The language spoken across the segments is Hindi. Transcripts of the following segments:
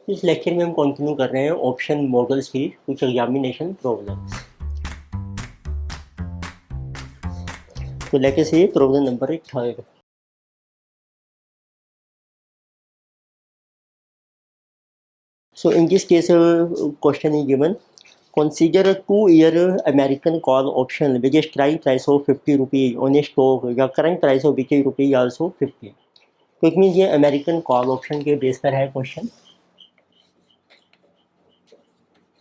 इस लेक्चर में हम कंटिन्यू कर रहे हैं ऑप्शन मॉडल्स की कुछ एग्जामिनेशन प्रॉब्लम्स। तो लेके से problem number 3। So in this case, question is given. Consider a 2-year American call option with a strike price of 50 rupees on a stock या current price of which rupees also 50। तो इट मीन ये अमेरिकन कॉल ऑप्शन के बेस पर है क्वेश्चन।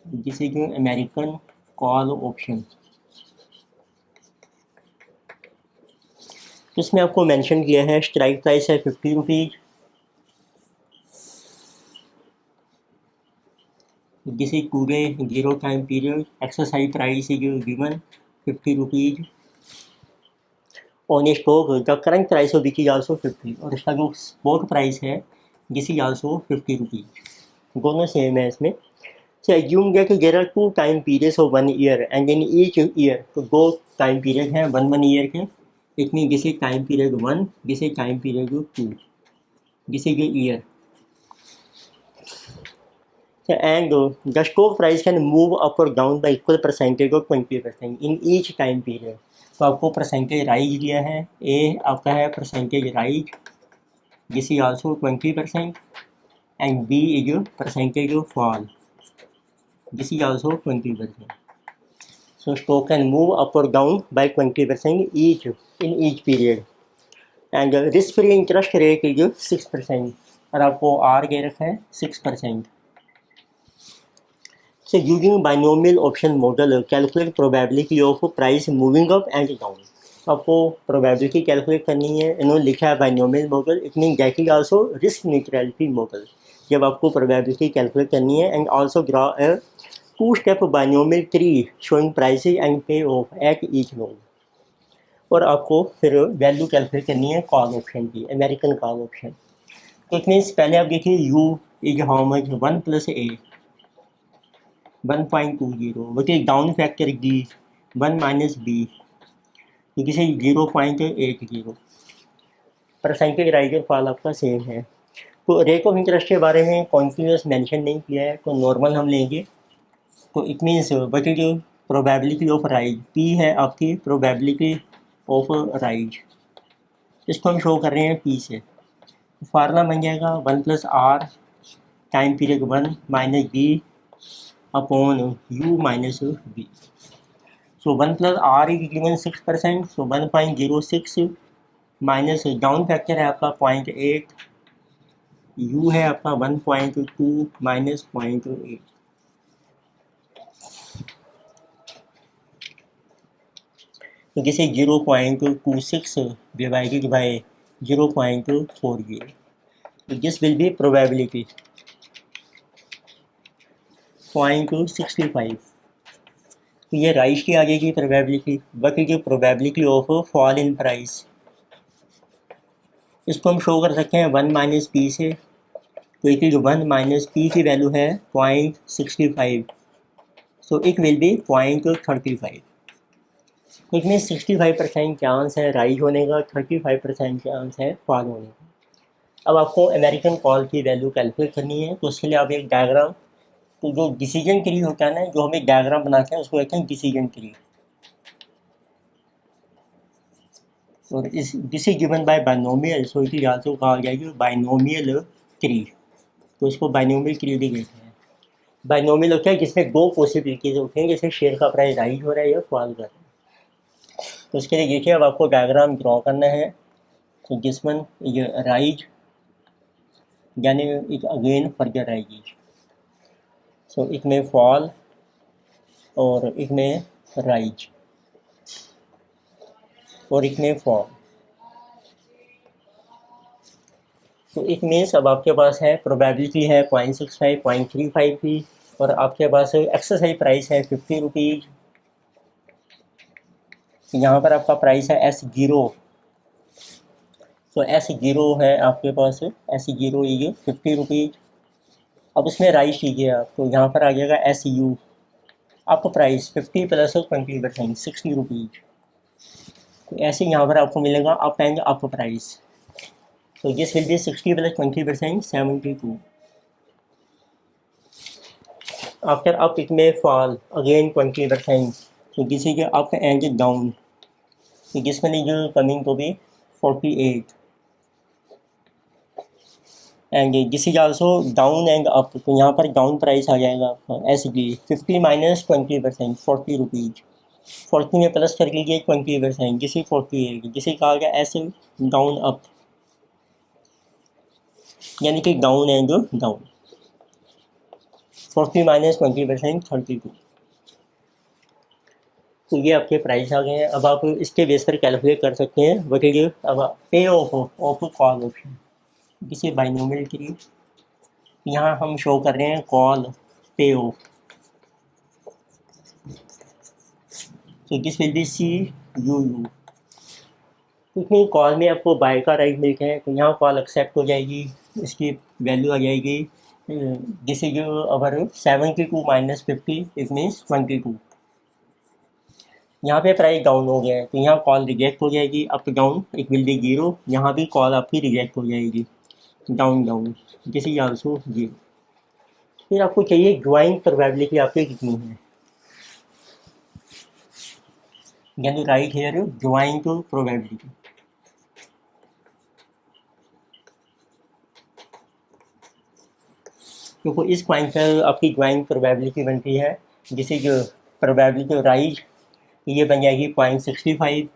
जिसे कि अमेरिकन कॉल ऑप्शन, तो इसमें आपको मेंशन किया है स्ट्राइक प्राइस है 50 रुपीज़, जिसे पूरे 0 time period exercise price is given 50 rupees on A stock the current price of which is also 50, और इसका जो स्पॉट प्राइस है दिस इज आल्सो 50 रुपीज़। दोनों सेम है इसमें। So assume that there are 2 time periods of 1 year and in each year, तो 2 टाइम पीरियड हैं 1 ईयर के। It mean this is time period 1, this is time period 2, this is year. And the stock price can move up or down by equal percentage of 20% in each time period। तो आपको परसेंटेज राइज दिया है, ए आपका है percentage rise, this is also 20%, and B is percentage of fall, this is also 20%। So stock can move up or down by 20% each in each period, and risk free interest rate is 6%, और आपको आर दे रखा है 6%। So using binomial option model calculate probability of price moving up and down। आपको probability कैलकुलेट करनी है, इन्होंने लिखा है binomial model, it mean that is also risk neutrality model. जब आपको probability कैलकुलेट करनी है and also draw a 2-step binomial tree showing prices and pay off at each node। और आपको फिर वैल्यू कैलकुलेट करनी है कॉल ऑप्शन की, अमेरिकन कॉल ऑप्शन। तो इट मीन्स पहले आप देखिए you is how much 1 + a 1.20, but down factor D 1 - b, क्योंकि से 0.80। परसेंटेज राइज और फॉल आपका सेम है। तो रेट ऑफ इंटरेस्ट के बारे में कॉन्टिन्यूस मेंशन नहीं किया है, तो नॉर्मल हम लेंगे। तो इट मीन्स बट जो प्रोबेबिलिटी ऑफ राइज पी है आपकी प्रोबेबिलिटी ऑफ राइज, इसको हम शो कर रहे हैं पी से। फार्मूला बन जाएगा 1 + r time period 1 - b upon u - b। So 1 + r is given 6%, so 1.06 minus down factor है आपका 0.8, u है आपका 1.2 माइनस 0.8, तो किसे 0.26 डिवाइडेड बाय 0.40, तो दिस विल बी प्रोबेबिलिटी 0.65। तो ये राइज की आ जाएगी प्रोबेबिलिटी, बट जो probability of fall in price, इसको हम शो कर सकते हैं 1 - p से। तो इट इज 1 - p की वैल्यू है 0.65, सो इट विल बी 0.35। तो इसमें 65% चांस है राइज होने का, 35% चांस है फॉल होने का। अब आपको अमेरिकन कॉल की वैल्यू कैलकुलेट करनी है, तो उसके लिए आप एक डायग्राम, तो जो डिसीजन ट्री होता है ना, जो हम एक डायग्राम बनाते हैं उसको कहते हैं डिसीजन ट्री। और इस this is given by binomial, so it is also कहा जाएगी बाइनोमियल ट्री। तो इसको बाइनोमियल ट्री भी कहते हैं। बाइनोमियल होता है जिसमें 2 पॉसिबिलिटीज होती हैं, जैसे शेयर का प्राइस राइज हो रहा है या फॉल कर रहा है। तो उसके लिए देखिए अब आपको डायग्राम ड्रॉ करना है। तो दिस वन ये राइज, यानी it again further rise, so it में फॉल और इट में राइज और इट में फॉल। तो इट मीन्स अब आपके पास है प्रोबेबिलिटी है 0.65 0.35 की, और आपके पास एक्सरसाइज प्राइस है 50 रुपीज़। यहाँ पर आपका प्राइस है S0, तो S0 है आपके पास, S0 ये 50 रुपीज़। अब उसमें राइज कीजिए आप, तो यहाँ पर आ जाएगा SU, अप प्राइस 50 + 20% 60 रुपीज़। तो ऐसे यहाँ पर आपको मिलेगा अप एंड अप प्राइस। तो this will be 60 + 20% 72। After up, it may fall again 20%. So this is the up and down. So this one is coming to be 48. And this is also down and up. तो यहाँ पर डाउन प्राइस आ जाएगा आपका SG 50 माइनस 20%, 40 रुपीज। 40 में प्लस कर लीजिए 20%, जिसे 48, जिसे कहा गया ऐसे डाउन अप, यानी कि डाउन एंड डाउन। 40 माइनस 20%, 32। तो ये आपके प्राइस आ गए हैं। अब आप इसके बेस पर कैलकुलेट कर सकते हैं वट इज अब पे ऑफ कॉल ऑप्शन, किसी बाइनोमियल के लिए यहाँ हम शो कर रहे हैं कॉल पे ऑफ। तो दिस विल बी CUU। क्योंकि कॉल में आपको बाय का राइट मिलता है, तो यहाँ कॉल एक्सेप्ट हो जाएगी, इसकी वैल्यू आ जाएगी this is our 72 minus 50, it means 22। यहाँ पे प्राइस डाउन हो गया है, तो यहाँ कॉल रिजेक्ट हो जाएगी, up down it will be 0। यहाँ भी कॉल आपकी रिजेक्ट हो जाएगी, down down, this is also 0। फिर आपको चाहिए ज्वाइन प्रोबेबिलिटी आपकी कितनी है, यानी right here join to probability. तो इस पॉइंट पर आपकी ज्वाइन प्रोबेबिलिटी बनती है, जिसे जो प्रोबेबिलिटी राइज ये बन जाएगी 0.65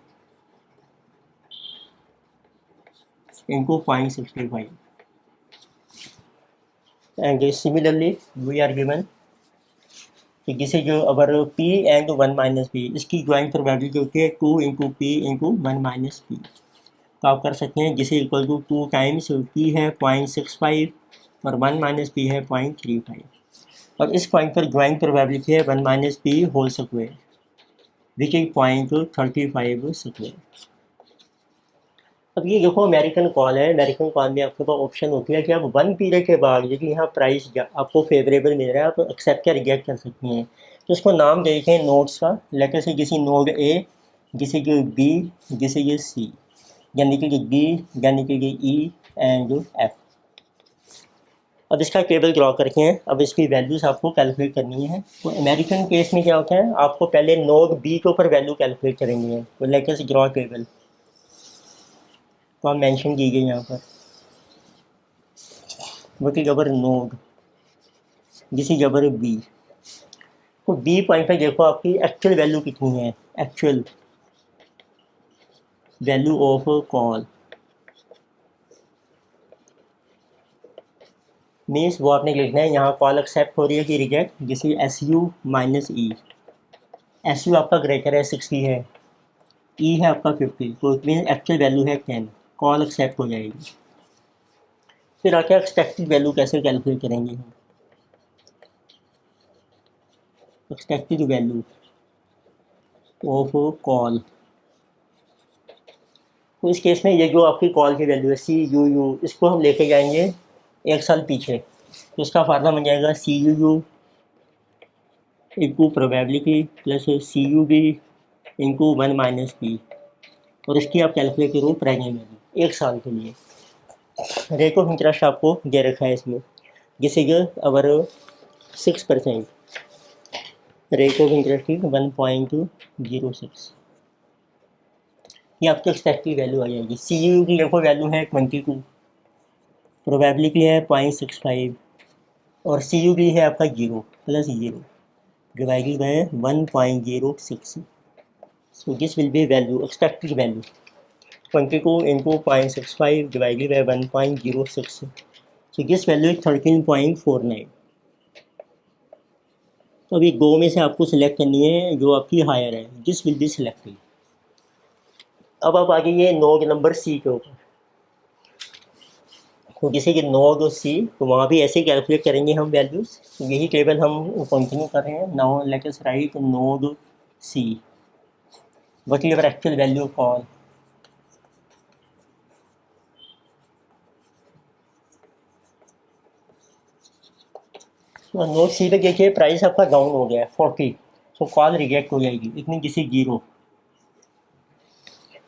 into 0.65। And similarly we are given कि जिसे जो अगर P एंड 1 माइनस पी, इसकी ज्वाइंट प्रोबेबिलिटी होती है 2 into P into 1 minus P. तो आप कर सकते हैं जिसे इक्वल टू 2 टाइम्स P है 0.65 और 1 माइनस पी है 0.35, और इस पॉइंट पर ज्वाइंट प्रोबेबिलिटी है 1 minus P whole square which is 0.35 square. अब ये देखो अमेरिकन कॉल है, अमेरिकन कॉल में आपके पास ऑप्शन होती है कि आप 1 पीरियड के बाद यदि यहाँ प्राइस आपको फेवरेबल मिल रहा है, आप एक्सेप्ट या रिजेक्ट कर सकते हैं। तो इसको नाम देते हैं नोड्स का, लेटर से किसी नोड A, जिसे कि B, जिसे ये C, यानी कि D, यानी कि E एंड F। अब इसका टेबल ड्रॉ करके हैं, अब इसकी वैल्यूज़ आपको कैलकुलेट करनी है। तो अमेरिकन केस में क्या होता है, आपको पहले नोड B के ऊपर वैल्यू कैलकुलेट करेंगे। तो लेटर से ड्रॉ टेबल, तो आप मेंशन कीजिए यहाँ पर what is our node, this is our B। तो B पॉइंट पर देखो आपकी एक्चुअल वैल्यू कितनी है, actual value of call means वो आपने लिखना है यहाँ कॉल एक्सेप्ट हो रही है कि reject, this is SU minus E। SU आपका ग्रेटर है 60 है, E है आपका 50, तो इट मीन एक्चुअल वैल्यू है 10, कॉल एक्सेप्ट हो जाएगी। फिर आके एक्सपेक्टेड वैल्यू कैसे कैलकुलेट करेंगे हम, एक्सपेक्टेड वैल्यू ऑफ कॉल। तो इस केस में ये जो आपकी कॉल की वैल्यू है CUU, इसको हम लेके जाएंगे 1 साल पीछे। तो इसका फार्मूला बन जाएगा CUU into probability plus CUB into 1 minus P, और इसकी आप कैलकुलेट करो प्रेजेंट वैल्यू 1 साल के लिए। रेट ऑफ इंटरेस्ट आपको दे रखा है इसमें, जिसे कि अवर 6%, रेट ऑफ इंटरेस्ट की 1.06, ये आपकी एक्सपेक्टेड वैल्यू आ जाएगी। CU की देखो वैल्यू है 22, प्रोबेबिलिटी है 0.65 और CU भी है आपका 0 plus 0 divided by 1.06। So this will be value, expected value 22 into 0.65 divided by 1.06। So this value is 13.49। तो अभी दो में से आपको सिलेक्ट करनी है जो आपकी हायर है, दिस विल बी सिलेक्टेड। अब आप आ जाइए नोड नंबर C के ऊपर, तो जैसे कि नोड C, तो वहाँ भी ऐसे ही कैलकुलेट करेंगे हम वैल्यूज़। तो यही टेबल हम कंटिन्यू कर रहे हैं। Now let us right node C, what is our actual value call. Node C पे देखिए प्राइस आपका डाउन हो गया है 40, तो कॉल रिजेक्ट हो जाएगी, इतनी किसी 0।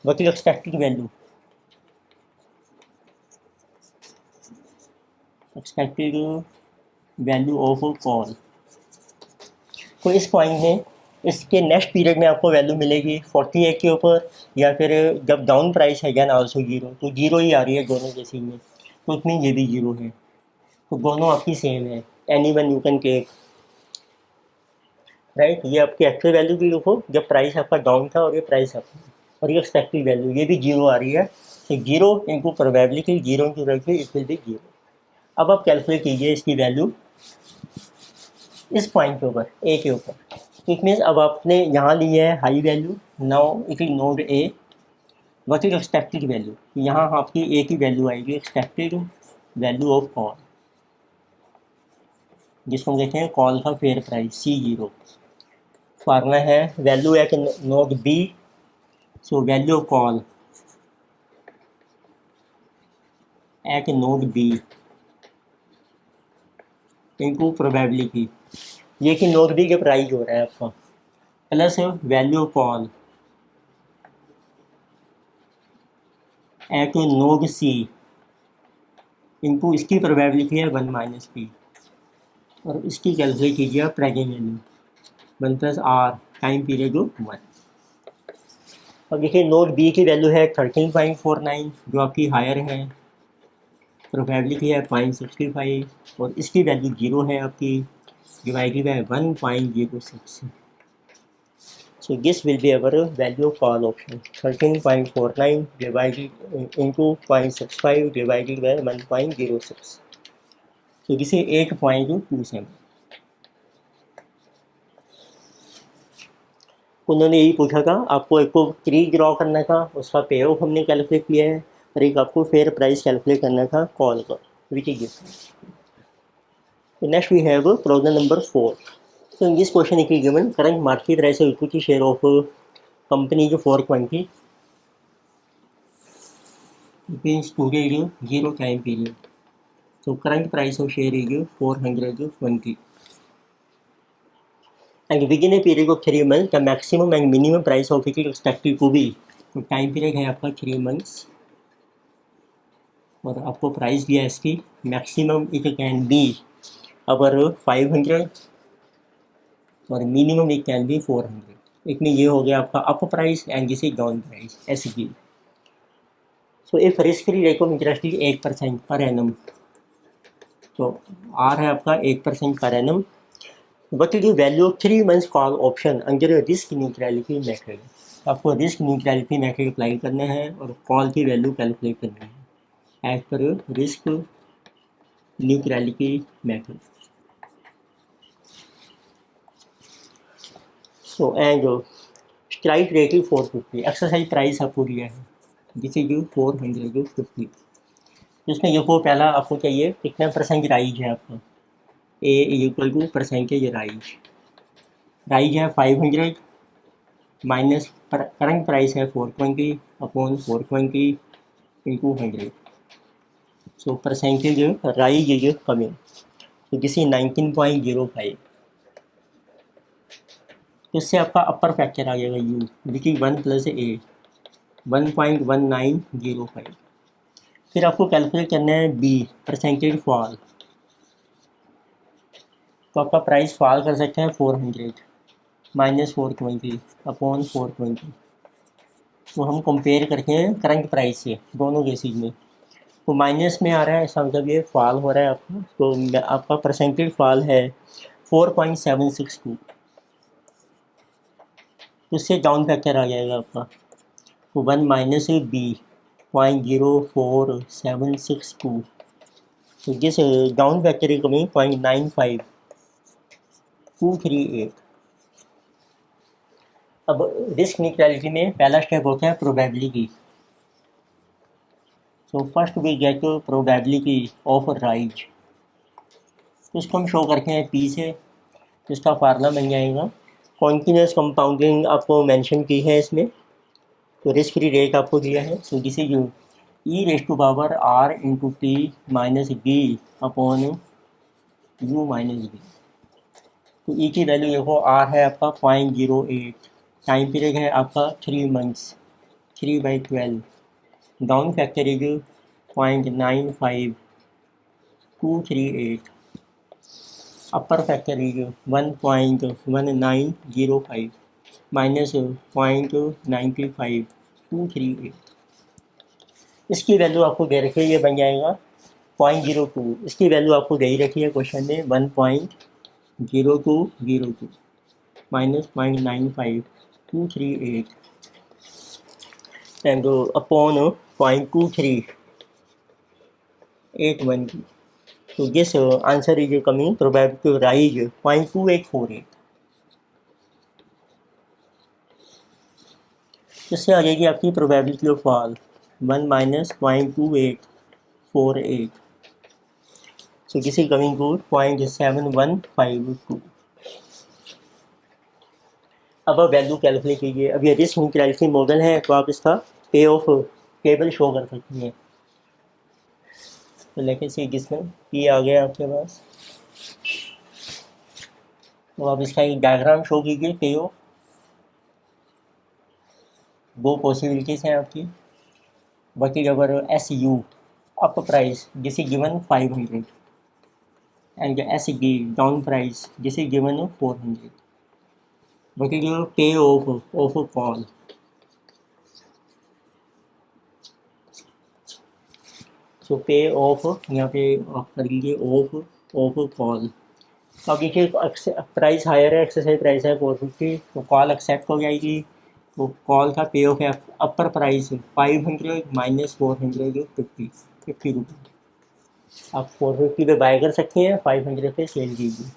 What is expected value, expected value of call तो इस पॉइंट में इसके नेक्स्ट पीरियड में आपको वैल्यू मिलेगी 48 के ऊपर, या फिर जब डाउन प्राइस है अगेन आल्सो जीरो, तो जीरो ही आ रही है दोनों केसेस में, तो उसमें ये भी जीरो है, तो दोनों आपकी सेम है, any one you can take, right. ये आपकी एक्चुअल वैल्यू भी लिखो जब प्राइस आपका डाउन था, और ये प्राइस आपका, और ये एक्सपेक्टेड वैल्यू ये भी जीरो आ रही है, तो zero into probability, zero into probability it will be zero. अब आप कैलकुलेट कीजिए इसकी वैल्यू इस पॉइंट के ऊपर, ए के ऊपर। इट मीन्स अब आपने यहाँ ली है high value, now it is node A, what is expected value, यहाँ आपकी ए की वैल्यू आएगी एक्सपेक्टेड वैल्यू ऑफ कॉल, जिसको हम कहते हैं कॉल का fair price C zero. Formula है value at node B, so value of call at node B into probability, ये कि नोड बी के प्राइस हो रहा है आपका, plus value of call at node C into इसकी प्रोबेबिलिटी है 1 माइनस पी, और इसकी कैलकुलेट कीजिए आप present value 1 plus R time period of 1। अब देखिए नोड बी की वैल्यू है 13.49 जो आपकी हायर है, प्रोबेबिलिटी है 0.65, और इसकी वैल्यू जीरो है आपकी, divided by 1.06। So this will be our value of call option 13.49 divided into 0.65 divided by 1.06. So this is 8.27. उन्होंने यही पूछा था आपको, एक को ट्री ड्रॉ करना था, उसका पे ऑफ हमने कैलकुलेट किया है, और एक आपको फेयर प्राइस कैलकुलेट करना था कॉल का, which is given. Next we have problem number 4। So in this question it is given current market price of equity share of company जो 420 means today 0 time period. So current price of share is 420 and within a period of 3 months the maximum and minimum price of it is expected to be, तो टाइम पीरियड है आपका 3 months, और आपको प्राइस दिया है इसकी मैक्सिमम इट कैन बी अवर 500 और मिनिमम इट कैन बी 400। इसमें ये हो गया आपका up price and this is down price S B. So if risk free rate of interest is 8% per annum, तो आर है आपका 8% per annum, what is the value of 3 months call option under risk neutrality method. आपको रिस्क न्यूट्रलिटी मेथड अप्लाई करना है और कॉल की वैल्यू कैलकुलेट करनी है as per risk neutrality method. So and strike rate is 450, exercise price आपको दिया है जिसे जो 450, इसमें देखो पहला आपको चाहिए कितना परसेंट राइज है आपका, ए इक्वल टू परसेंटेज राइज है 500 माइनस करंट प्राइस है 420 upon 420 into 100, so percentage rise is coming, तो दिस इज 19.05। तो इससे आपका अपर फैक्टर आ जाएगा यू विच इज 1 प्लस ए 1.1905। फिर आपको कैलकुलेट करना है बी परसेंटेज फॉल, तो आपका प्राइस फॉल कर सकते हैं 400 माइनस 420 अपॉन 420, तो हम कंपेयर करते हैं करंट प्राइस से दोनों केसेज में, तो माइनस में आ रहा है इसका मतलब ये फॉल हो रहा है आपका, तो आपका परसेंटेज फॉल है 4.762, उससे डाउन फैक्टर आ जाएगा आपका, तो 1 माइनस बी 0.04762, तो जिस डाउन फैक्टर की कमी 0.95238। अब रिस्क न्यूट्रलिटी में पहला स्टेप होता है probability, so first we get probability of rise, तो इसको हम शो करते हैं पी से, इसका फार्मूला बन जाएगा कॉन्टिन्यूस कंपाउंडिंग आपको मेंशन की है इसमें, तो रिस्क फ्री रेट आपको दिया है, so this is U E raise to power R into T minus B upon U minus B, तो ई की वैल्यू देखो आर है आपका 0.08, टाइम पीरियड है आपका 3 months 3/12, down factor is 0.95238, upper factor is 1.1905 minus 0.95238। इसकी वैल्यू आपको दे रखी है, ये बन जाएगा 0.02। इसकी वैल्यू आपको दे ही रखी है क्वेश्चन में 1.0202 माइनस 0.95238 एंड अपॉन 0.2381। तो this answer is coming probability to rise 0.2848। इससे आ जाएगी आपकी probability of fall 1 minus 0.2848। So this is coming to 0.7152। अब आप वैल्यू कैलकुलेट कीजिए। अब ये रिस्क न्यूट्रलिटी मॉडल है तो आप इसका पे ऑफ टेबल शो कर सकती हैं। तो लेकिन से जिसमें पी आ गया आपके पास, तो आप इसका एक डायग्राम शो कीजिए पे ऑफ। दो पॉसिबिलिटीज़ हैं आपकी। What is our S U up price this is given 500 and S D down price this is given 400। What is your payoff call. So payoff यहाँ पे आप कर लीजिए ऑफ कॉल। अब देखिए प्राइस हायर है, एक्सरसाइज प्राइस है 450, तो कॉल एक्सेप्ट हो जाएगी। तो कॉल का पे ऑफ है अपर प्राइस 500 माइनस 450 रुपये। आप 450 पे बाय कर सकते हैं, 500 पे सेल कीजिए।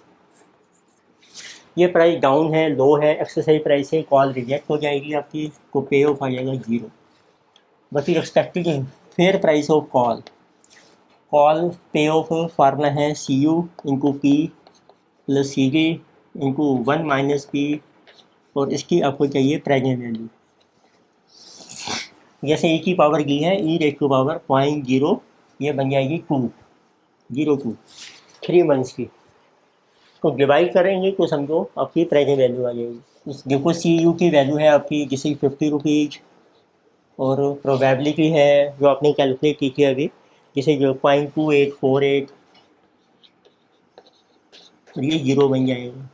ये प्राइस डाउन है, लो है, एक्सरसाइज प्राइस है, कॉल रिजेक्ट हो जाएगी आपकी, तो पे ऑफ आ जाएगा 0। But you expected fair price of call. Call payoff formula है C U into P plus C G into 1 minus P, और इसकी आपको चाहिए प्रेजेंट वैल्यू। जैसे ई की पावर की है ई रेट टू पावर 0.0, ये बन जाएगी 202 3 मंथ्स की। तो डिवाइड करेंगे तो समझो आपकी प्रेजेंट वैल्यू आ जाएगी। देखो सी यू की वैल्यू है आपकी जैसे 50 रुपीज़, और प्रोबेबिलिटी है जो आपने कैलकुलेट की थी अभी जैसे 0.2848, और ये 0 बन जाएगा।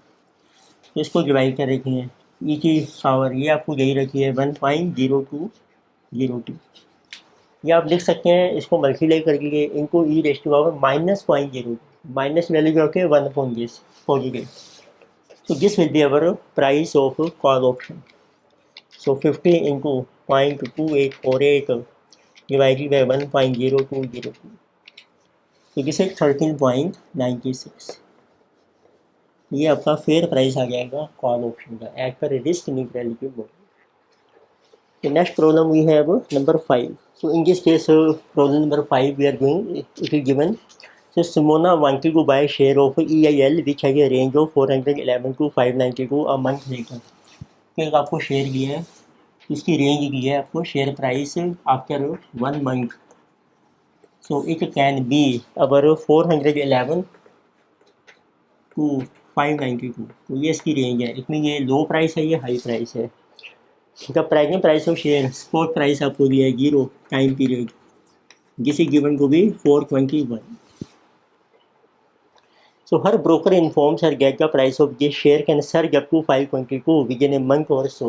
तो इसको डिवाइड कर रखी है ई की पावर, ये आपको यही रखी है 1.0202। ये आप लिख सकते हैं, इसको मल्टीप्लाई करके इनको ई रेस्ट पावर -0.0, माइनस वैल्यू जो है 1 upon this positive. So this will be our price of call option. So 50 into 0.2848 divided by 1.0202. So this is 13.96. ये आपका फेयर प्राइस आ जाएगा कॉल ऑप्शन का as per risk neutrality model. The next problem we have number 5. So in this case problem number 5 we are going, it is given. So Simona wanted to buy a share of EIL which has a range of 411 to 592 a month later. एक आपको शेयर दिया है, इसकी रेंज दी है आपको share price after 1 month. So it can be our 411 to 592। तो ये इसकी रेंज है, इसमें ये लो प्राइस है, ये हाई प्राइस है। The present price of share spot price आपको दिया है 0 टाइम पीरियड जिस is given to be 421। So her broker informs her get the price of this share can surge up to 522 within a month or so.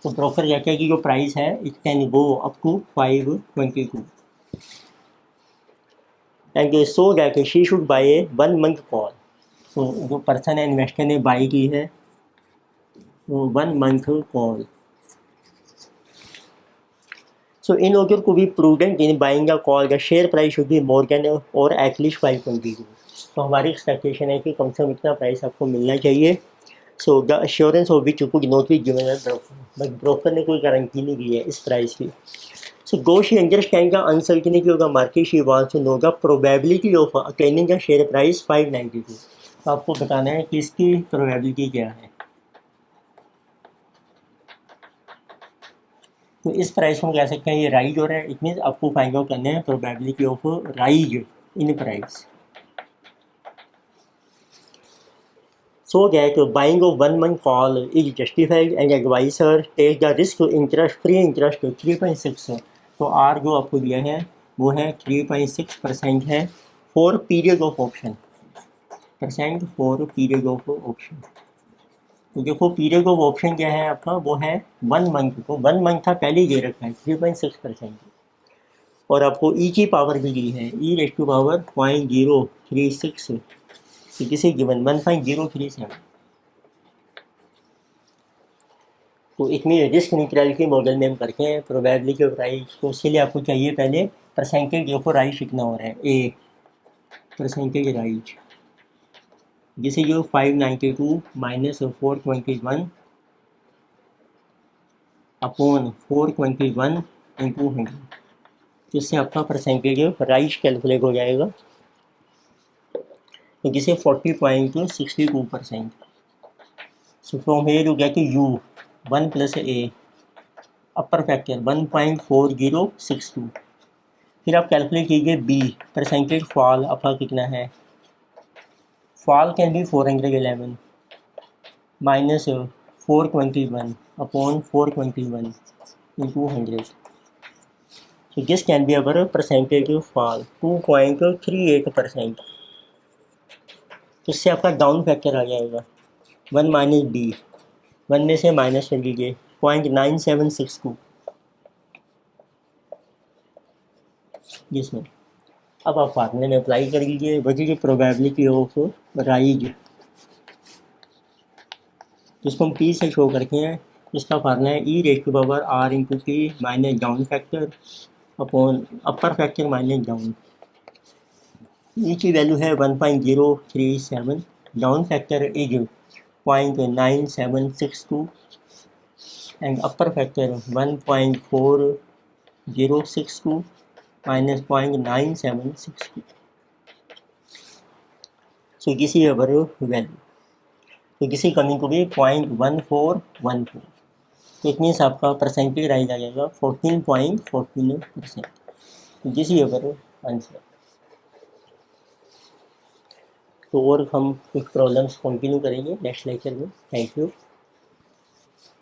तो ब्रोकर कहता है कि जो प्राइस है it can go up to 522 and so that she should buy a 1 month call. तो जो पर्सन है इन्वेस्टर ने बाई की है वो 1 month call. So in order to be prudent in buying a call, the share price should be more than or at least 522. तो हमारी एक्सपेक्टेशन है कि कम से कम इतना प्राइस आपको मिलना चाहिए। So the assurance of which could not be given by broker, but broker ने कोई गारंटी नहीं दी है इस प्राइस की। So though she understand the uncertainty of the market, she wants to know the probability of attaining the share price 592। तो आपको बताना है कि इसकी प्रोबेबिलिटी क्या है। तो इस प्राइस को कह सकते हैं ये राइज हो रहा है, इट मीन्स आपको फाइंड आउट करना है probability of rise in price. So that buying of 1 month call is justified and advisor take the risk interest free interest 3.6। तो R जो आपको दिया है वो है 3.6% है for period of option. % For period of option. तो देखो पीरियड ऑफ ऑप्शन क्या है आपका, वो है 1 मंथ। तो 1 मंथ था पहले ही दे रखा है 3.6%। और आपको ई की पावर भी दी है, ई रेज़ टू पावर 0.036, किसी गिवन 1.037। तो इसमें रिस्क न्यूट्रलिटी मॉडल में हम करते हैं प्रोबेबिलिटी ऑफ राइज। तो उसके लिए आपको चाहिए पहले परसेंटेज ऑफ राइज कितना हो रहा है, ए परसेंटेज राइज, जिसे जो 592 माइनस 421 अपॉन 421 इंटू 100, जिससे आपका परसेंटेज राइज कैलकुलेट हो जाएगा, तो जिसे 40.62%। So from here you get you 1 plus A upper factor 1.4062। फिर आप कैलकुलेट कीजिए बी परसेंटेज फॉल आपका कितना है, fall can be 411 minus 421 upon 421 into 100। So this can be our percentage of fall 2.38%। तो इससे आपका डाउन फैक्टर आ जाएगा 1 माइनस बी, 1 में से माइनस कर लीजिए 0.9762 जिसमें अब आप फार्मूले में अप्लाई कर लीजिए। वही प्रोबेबिलिटी ऑफ राइज जिसको हम पी से शो करते हैं, इसका फार्मूला है E raise to power R into P minus down factor upon upper factor minus down. ई की वैल्यू है 1.037, down factor is 0.9762 and upper factor 1.4062 minus 0.9762। सो किसी अवर वैल्यू, तो किसी कमी को भी 0.1414। तो इतनी से आपका परसेंटेज राइज आ जाएगा 14.14%। This is our answer. तो और हम कुछ प्रॉब्लम्स कंटिन्यू करेंगे नेक्स्ट लेक्चर में। Thank you.